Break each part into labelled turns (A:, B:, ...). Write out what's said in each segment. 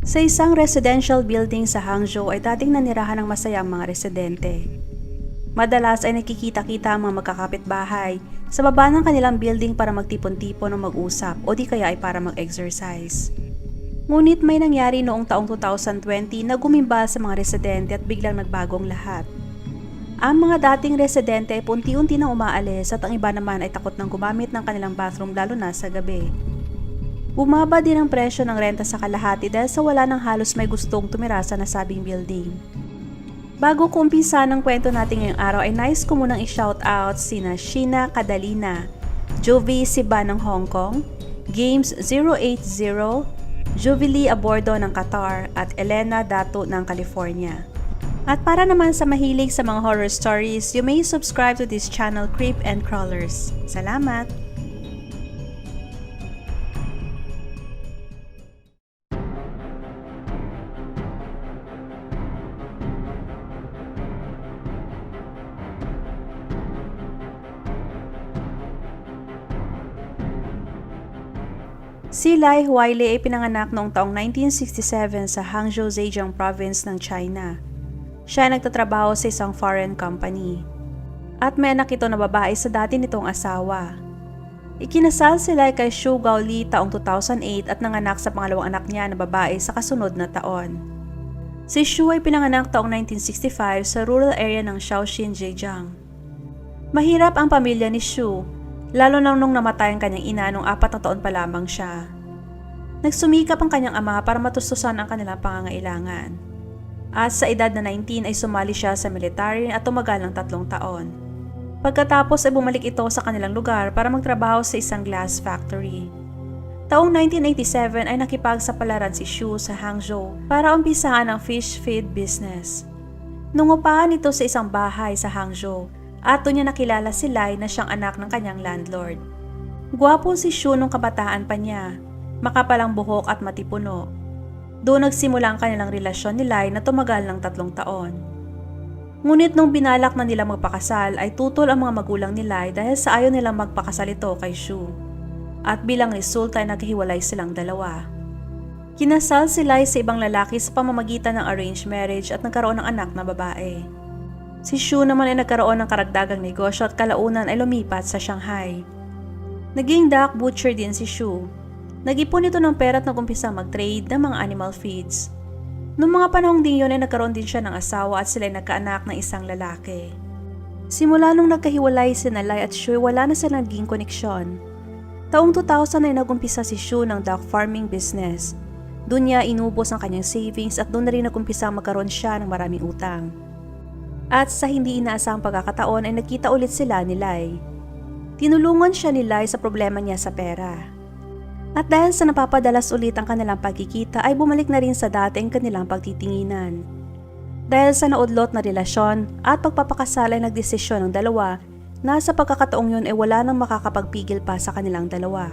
A: Sa isang residential building sa Hangzhou ay dating nanirahan ng masayang mga residente. Madalas ay nakikita-kita ang mga magkakapitbahay sa baba ng kanilang building para magtipon-tipon o mag-usap o di kaya ay para mag-exercise. Ngunit may nangyari noong taong 2020 na gumimbal sa mga residente at biglang nagbagong lahat. Ang mga dating residente ay unti-unti nang umaalis at ang iba naman ay takot nang gumamit ng kanilang bathroom lalo na sa gabi. Bumaba din ang presyo ng renta sa kalahati dahil sa wala nang halos may gustong tumira sa nasabing building. Bago ko umpisa ng kwento natin ngayong araw ay nice ko munang i-shoutout sina Sheena Cadalina, Jovi Siba ng Hong Kong, Games 080, Jubilee Abordo ng Qatar at Elena Dato ng California. At para naman sa mahilig sa mga horror stories, you may subscribe to this channel Creep and Crawlers. Salamat! Si Lai Huaili ay pinanganak noong taong 1967 sa Hangzhou, Zhejiang Province ng China. Siya ay nagtatrabaho sa isang foreign company. At may anak ito na babae sa dati nitong asawa. Ikinasal si Lai kay Xu Gaoli taong 2008 at nanganak sa pangalawang anak niya na babae sa kasunod na taon. Si Xu ay pinanganak taong 1965 sa rural area ng Shaoxing, Zhejiang. Mahirap ang pamilya ni Xu, lalo na nung namatay ang kanyang ina nung 4 na taon pa lamang siya. Nagsumikap ang kanyang ama para matustusan ang kanilang pangangailangan. At sa edad na 19 ay sumali siya sa military at tumagal ng 3 taon. Pagkatapos ay bumalik ito sa kanilang lugar para magtrabaho sa isang glass factory. Taong 1987 ay nakipagsapalaran si Xu sa Hangzhou para umpisahan ang fish feed business. Nungupahan ito sa isang bahay sa Hangzhou at doon niya nakilala si Lai na siyang anak ng kanyang landlord. Gwapo si Xu nung kabataan pa niya, makapalang buhok at matipuno. Doon nagsimula ang kanilang relasyon ni Lai na tumagal ng 3 taon. Ngunit nung binalak na nila magpakasal ay tutol ang mga magulang ni Lai dahil sa ayaw nilang magpakasal ito kay Xu. At bilang resulta ay naghiwalay silang dalawa. Kinasal si Lai sa ibang lalaki sa pamamagitan ng arranged marriage at nagkaroon ng anak na babae. Si Xu naman ay nagkaroon ng karagdagang negosyo at kalaunan ay lumipat sa Shanghai. Naging duck butcher din si Xu. Nag-ipon ito ng pera at nag-umpisa mag-trade ng mga animal feeds. Noong mga panahong din yun ay nagkaroon din siya ng asawa at sila ay nagkaanak ng isang lalaki. Simula nung nagkahiwalay sina Lai at Xu, wala na silang naging koneksyon. Taong 2000 ay nag-umpisa si Xu ng duck farming business. Doon niya inubos ang kanyang savings at doon na rin nag-umpisa magkaroon siya ng maraming utang. At sa hindi inaasahang pagkakataon ay nagkita ulit sila ni Lai. Tinulungan siya ni Lai sa problema niya sa pera. At dahil sa napapadalas ulit ang kanilang pagkikita ay bumalik na rin sa dati ang kanilang pagtitinginan. Dahil sa naudlot na relasyon at pagpapakasal ay nagdesisyon ng dalawa na sa pagkakataong yun ay wala nang makakapagpigil pa sa kanilang dalawa.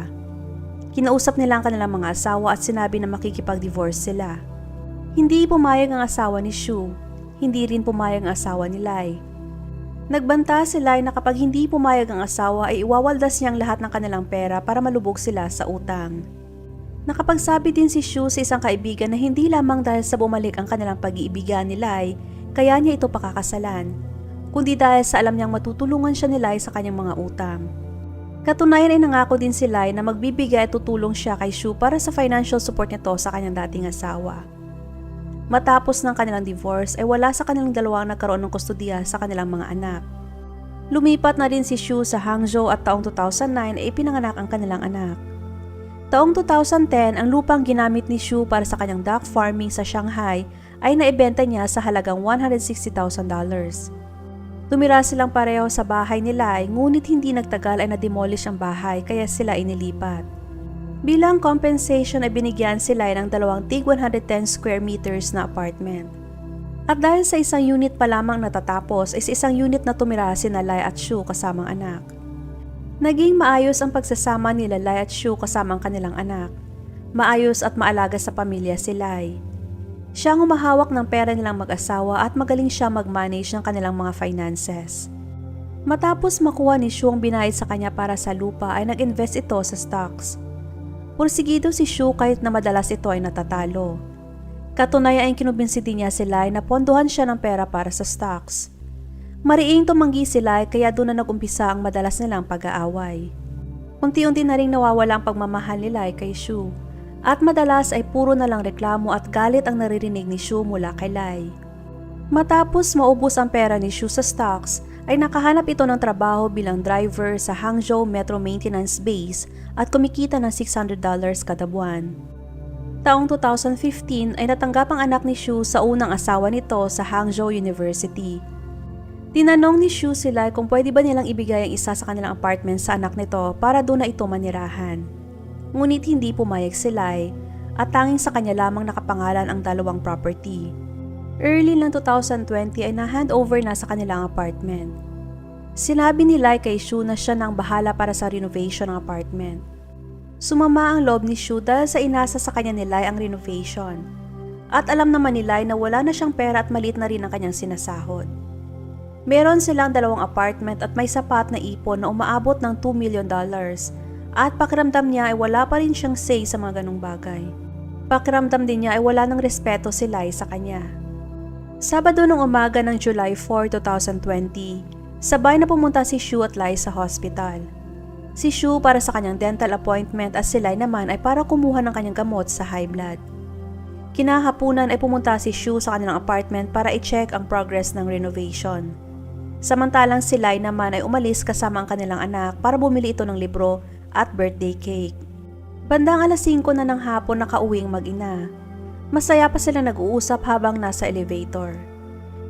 A: Kinausap nila ang kanilang mga asawa at sinabi na makikipag-divorce sila. Hindi pumayag ang asawa ni Xu. Hindi rin pumayag ang asawa ni Lai. Nagbanta si Lai na kapag hindi pumayag ang asawa ay iwawaldas niyang lahat ng kanilang pera para malubog sila sa utang. Nakapagsabi din si Xu sa isang kaibigan na hindi lamang dahil sa bumalik ang kanilang pag-iibigan ni Lai kaya niya ito pakakasalan, kundi dahil sa alam niyang matutulungan siya ni Lai sa kanyang mga utang. Katunayan ay nangako din si Lai na magbibigay at tutulong siya kay Xu para sa financial support nito sa kanyang dating asawa. Matapos ng kanilang divorce ay wala sa kanilang dalawa nagkaroon ng kustodiya sa kanilang mga anak. Lumipat na rin si Xu sa Hangzhou at taong 2009 ay ipinanganak ang kanilang anak. Taong 2010, ang lupang ginamit ni Xu para sa kanyang duck farming sa Shanghai ay naibenta niya sa halagang $160,000. Tumira silang pareho sa bahay ni Lai ngunit hindi nagtagal ay na-demolish ang bahay kaya sila inilipat. Bilang compensation ay binigyan sila ng 2 tig 110 square meters na apartment. At dahil sa isang unit pa lamang natatapos ay sa isang unit na tumira sina Lai at Xu kasamang anak. Naging maayos ang pagsasama nila Lai at Xu kasama ang kanilang anak. Maayos at maalaga sa pamilya si Lai. Siya ang humahawak ng pera nilang mag-asawa at magaling siya mag-manage ng kanilang mga finances. Matapos makuha ni Xu ang binayad sa kanya para sa lupa ay nag-invest ito sa stocks. Pursigido si Xu kahit na madalas ito ay natatalo. Katunayan ay kinumbinsi din niya si Lai na pondohan siya ng pera para sa stocks. Mariing tumanggi si Lai kaya doon na nag-umpisa ang madalas nilang pag-aaway. Unti-unti na ring nawawala ang pagmamahal ni Lai kay Shu at madalas ay puro na lang reklamo at galit ang naririnig ni Shu mula kay Lai. Matapos maubos ang pera ni Shu sa stocks, ay nakahanap ito ng trabaho bilang driver sa Hangzhou Metro Maintenance Base at kumikita ng $600 kada buwan. Taong 2015 ay natanggap ang anak ni Shu sa unang asawa nito sa Hangzhou University. Tinanong ni Shu si Lai kung pwede ba nilang ibigay ang isa sa kanilang apartment sa anak nito para doon na ito manirahan. Ngunit hindi pumayag si Lai at tanging sa kanya lamang nakapangalan ang dalawang property. Early ng 2020 ay na-handover na sa kanilang apartment. Sinabi ni Lai kay Shu na siya nang bahala para sa renovation ng apartment. Sumama ang loob ni Shu dahil sa inasa sa kanya ni Lai ang renovation. At alam naman ni Lai na wala na siyang pera at maliit na rin ang kanyang sinasahod. Meron silang dalawang apartment at may sapat na ipon na umaabot ng $2 million at pakiramdam niya ay wala pa rin siyang say sa mga ganong bagay. Pakiramdam din niya ay wala ng respeto si Lai sa kanya. Sabado ng umaga ng July 4, 2020, sabay na pumunta si Shu at Lai sa hospital. Si Shu para sa kanyang dental appointment at si Lai naman ay para kumuha ng kanyang gamot sa high blood. Kinahapunan ay pumunta si Shu sa kanilang apartment para i-check ang progress ng renovation. Samantalang si Lai naman ay umalis kasama ang kanilang anak para bumili ito ng libro at birthday cake. Bandang alas 5 na ng hapon nakauwing mag-ina. Masaya pa sila nag-uusap habang nasa elevator.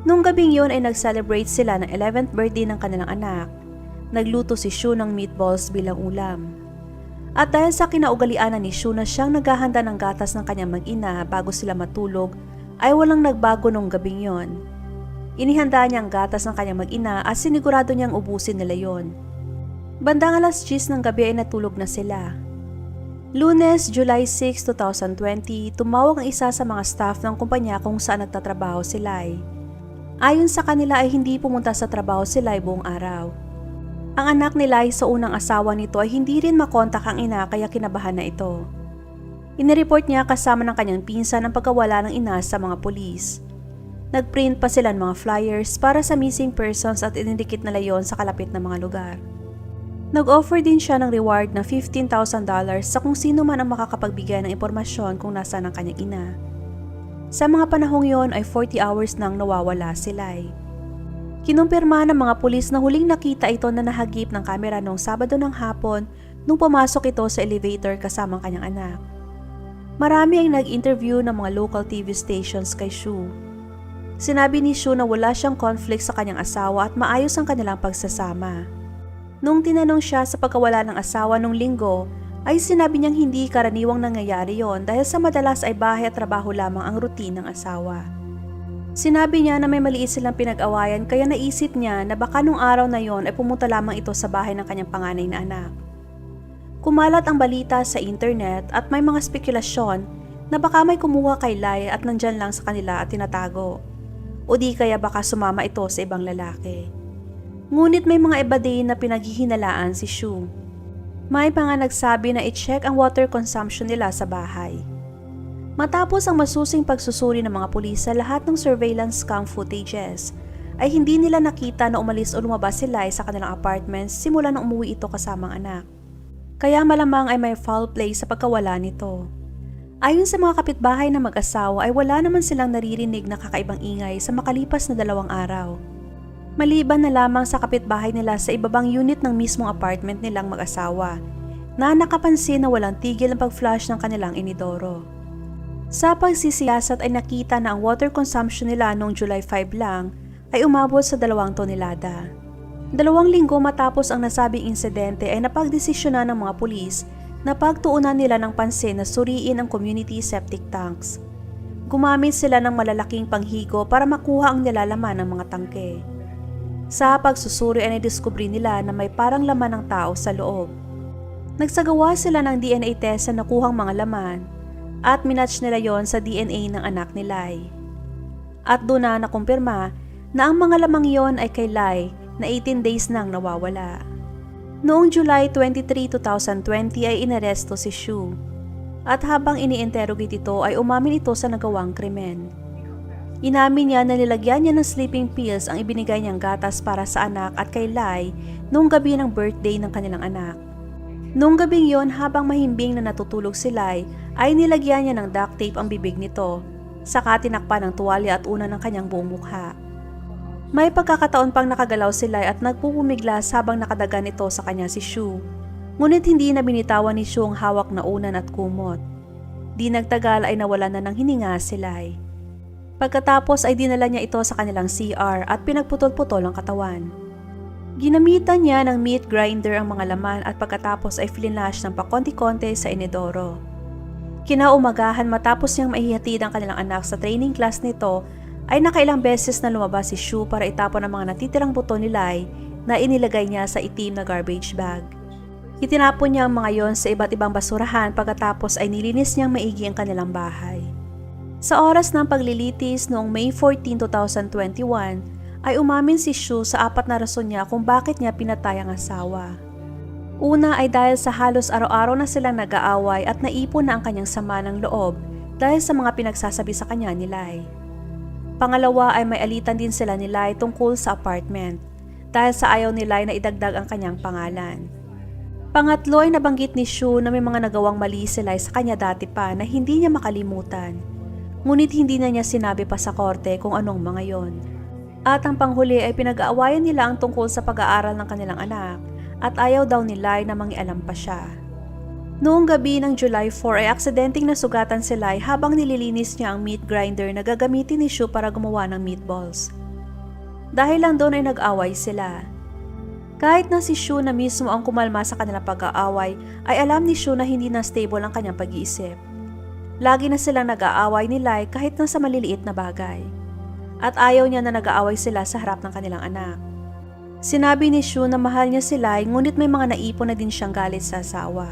A: Nung gabing yun ay nag-celebrate sila ng 11th birthday ng kanilang anak. Nagluto si Shu ng meatballs bilang ulam. At dahil sa kinaugalianan ni Shu na siyang naghahanda ng gatas ng kanyang mag-ina bago sila matulog, ay walang nagbago nung gabing yon. Inihanda niya ang gatas ng kanyang mag-ina at sinigurado niyang ubusin nila yon. Bandang alas 10 ng gabi ay natulog na sila. Lunes, July 6, 2020, tumawag ang isa sa mga staff ng kumpanya kung saan nagtatrabaho si Lai. Ayon sa kanila ay hindi pumunta sa trabaho si Lai buong araw. Ang anak ni Lai sa unang asawa nito ay hindi rin makontak ang ina kaya kinabahan na ito. Inireport niya kasama ng kanyang pinsan ang pagkawala ng ina sa mga pulis. Nagprint pa sila ng mga flyers para sa missing persons at inindikit nila yon sa kalapit na mga lugar. Nag-offer din siya ng reward na $15,000 sa kung sino man ang makakapagbigay ng impormasyon kung nasaan ang kanyang ina. Sa mga panahong yon ay 40 hours nang nawawala si Lai. Kinumpirma ng mga pulis na huling nakita ito na nahagip ng kamera noong Sabado ng hapon nung pumasok ito sa elevator kasama ang kanyang anak. Marami ang nag-interview ng mga local TV stations kay Shu. Sinabi ni Shu na wala siyang conflict sa kanyang asawa at maayos ang kanilang pagsasama. Nung tinanong siya sa pagkawala ng asawa nung linggo, ay sinabi niyang hindi karaniwang nangyayari yon dahil sa madalas ay bahay at trabaho lamang ang routine ng asawa. Sinabi niya na may maliit silang pinag-awayan kaya naisip niya na baka nung araw na yon ay pumunta lamang ito sa bahay ng kanyang panganay na anak. Kumalat ang balita sa internet at may mga spekulasyon na baka may kumuha kay Lai at nandyan lang sa kanila at tinatago. O di kaya baka sumama ito sa ibang lalaki. Ngunit may mga iba din na pinaghihinalaan si Shu. May pa nga nagsabi na i-check ang water consumption nila sa bahay. Matapos ang masusing pagsusuri ng mga pulis sa lahat ng surveillance cam footages, ay hindi nila nakita na umalis o lumabas si Lai sa kanilang apartments simula nang umuwi ito kasamang anak. Kaya malamang ay may foul play sa pagkawala nito. Ayon sa mga kapitbahay na mag-asawa ay wala naman silang naririnig na kakaibang ingay sa makalipas na 2 araw. Maliban na lamang sa kapitbahay nila sa ibabang unit ng mismong apartment nilang mag-asawa na nakapansin na walang tigil ang pag-flush ng kanilang inidoro. Sa pagsisiyasat ay nakita na ang water consumption nila noong July 5 lang ay umabot sa 2 tonelada. 2 linggo matapos ang nasabing insidente ay napagdesisyonan ng mga pulis na pagtuunan nila ng pansin na suriin ang community septic tanks. Gumamit sila ng malalaking panghigo para makuha ang nilalaman ng mga tangke. Sa pagsusuri ay nadiskubre nila na may parang laman ng tao sa loob. Nagsagawa sila ng DNA test sa nakuhang mga laman at minatch nila yon sa DNA ng anak ni Lai. At doon na nakumpirma na ang mga lamang yon ay kay Lai na 18 days nang nawawala. Noong July 23, 2020 ay inaresto si Shu. At habang ini-interrogate ito ay umamin ito sa nagawang krimen. Inamin niya na nilagyan niya ng sleeping pills ang ibinigay niyang gatas para sa anak at kay Lai noong gabi ng birthday ng kanilang anak. Noong gabing yon, habang mahimbing na natutulog si Lai ay nilagyan niya ng duct tape ang bibig nito, saka tinakpan ng tuwalya at una ng kanyang buong mukha. May pagkakataon pang nakagalaw si Lai at nagpupumiglas habang nakadagan ito sa kanya si Shu. Ngunit hindi na binitawan ni Shu ang hawak na unan at kumot. Di nagtagal ay nawalan na ng hininga si Lai. Pagkatapos ay dinala niya ito sa kanilang CR at pinagputol-putol ang katawan. Ginamitan niya ng meat grinder ang mga laman at pagkatapos ay flinlash ng pakonti-konti sa inidoro. Kinaumagahan matapos niyang maihatid ang kanilang anak sa training class nito ay nakailang beses na lumabas si Shu para itapon ang mga natitirang buto ni Lai na inilagay niya sa itim na garbage bag. Itinapon niya ang mga yon sa iba't ibang basurahan pagkatapos ay nilinis niyang maigi ang kanilang bahay. Sa oras ng paglilitis noong May 14, 2021 ay umamin si Shu sa 4 na rason niya kung bakit niya pinatay ang asawa. Una ay dahil sa halos araw-araw na silang nag-aaway at naipon na ang kanyang sama ng loob dahil sa mga pinagsasabi sa kanya ni Lai. Pangalawa ay may alitan din sila ni Lai tungkol sa apartment dahil sa ayaw ni Lai na idagdag ang kanyang pangalan. Pangatlo ay nabanggit ni Shu na may mga nagawang mali si Lai sa kanya dati pa na hindi niya makalimutan. Ngunit hindi na niya sinabi pa sa korte kung anong mga yon. At ang panghuli ay pinag-aawayan nila ang tungkol sa pag-aaral ng kanilang anak at ayaw daw ni Lai na mangialam pa siya. Noong gabi ng July 4 ay aksidenteng nasugatan si Lai habang nililinis niya ang meat grinder na gagamitin ni Shu para gumawa ng meatballs. Dahil lang doon ay nag-away sila. Kahit na si Shu na mismo ang kumalma sa kanilang pag-aaway ay alam ni Shu na hindi na stable ang kanyang pag-iisip. Lagi na silang nag-aaway ni Lai kahit na sa maliliit na bagay. At ayaw niya na nag-aaway sila sa harap ng kanilang anak. Sinabi ni Shu na mahal niya si Lai ngunit may mga naipon na din siyang galit sa asawa.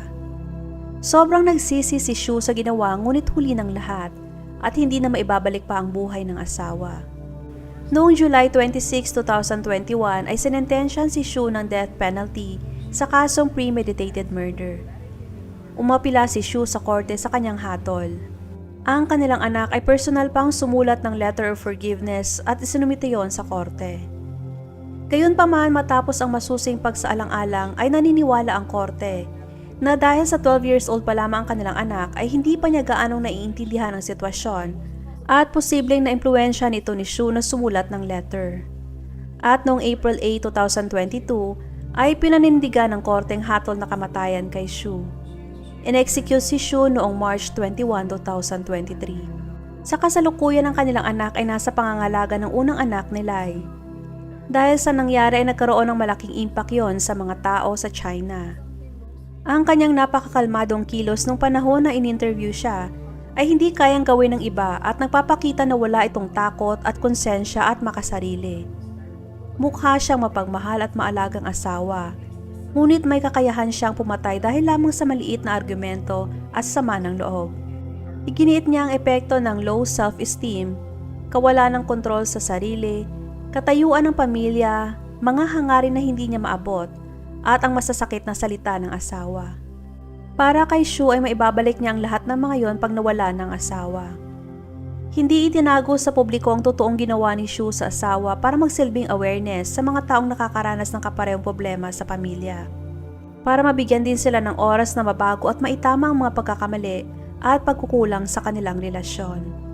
A: Sobrang nagsisi si Shu sa ginawa ngunit huli ng lahat at hindi na maibabalik pa ang buhay ng asawa. Noong July 26, 2021 ay sinentensyan si Shu ng death penalty sa kasong premeditated murder. Umapila si Shu sa korte sa kanyang hatol. Ang kanilang anak ay personal pang sumulat ng letter of forgiveness at isinumite yon sa korte. Gayunpaman matapos ang masusing pagsaalang-alang ay naniniwala ang korte na dahil sa 12 years old pa lamang ang kanilang anak ay hindi pa niya gaanong naiintindihan ang sitwasyon at posibleng na-impluwensya nito ni Shu na sumulat ng letter. At noong April 8, 2022 ay pinanindigan ng korteng hatol na kamatayan kay Shu. In-execute si Shu noong March 21, 2023. Sa kasalukuyan ng kanilang anak ay nasa pangangalaga ng unang anak ni Lai. Dahil sa nangyari ay nagkaroon ng malaking impact yon sa mga tao sa China. Ang kanyang napakakalmadong kilos nung panahon na in-interview siya ay hindi kayang gawin ng iba at nagpapakita na wala itong takot at konsensya at makasarili. Mukha siyang mapagmahal at maalagang asawa. Ngunit may kakayahan siyang pumatay dahil lamang sa maliit na argumento at sama ng loob. Iginiit niya ang epekto ng low self-esteem, kawalan ng kontrol sa sarili, katayuan ng pamilya, mga hangarin na hindi niya maabot, at ang masasakit na salita ng asawa. Para kay Shu ay maibabalik niya ang lahat ng mga yon pag nawala ng asawa. Hindi itinago sa publiko ang totoong ginawa ni Shu sa asawa para magsilbing awareness sa mga taong nakakaranas ng kaparehong problema sa pamilya. Para mabigyan din sila ng oras na mabago at maitama ang mga pagkakamali at pagkukulang sa kanilang relasyon.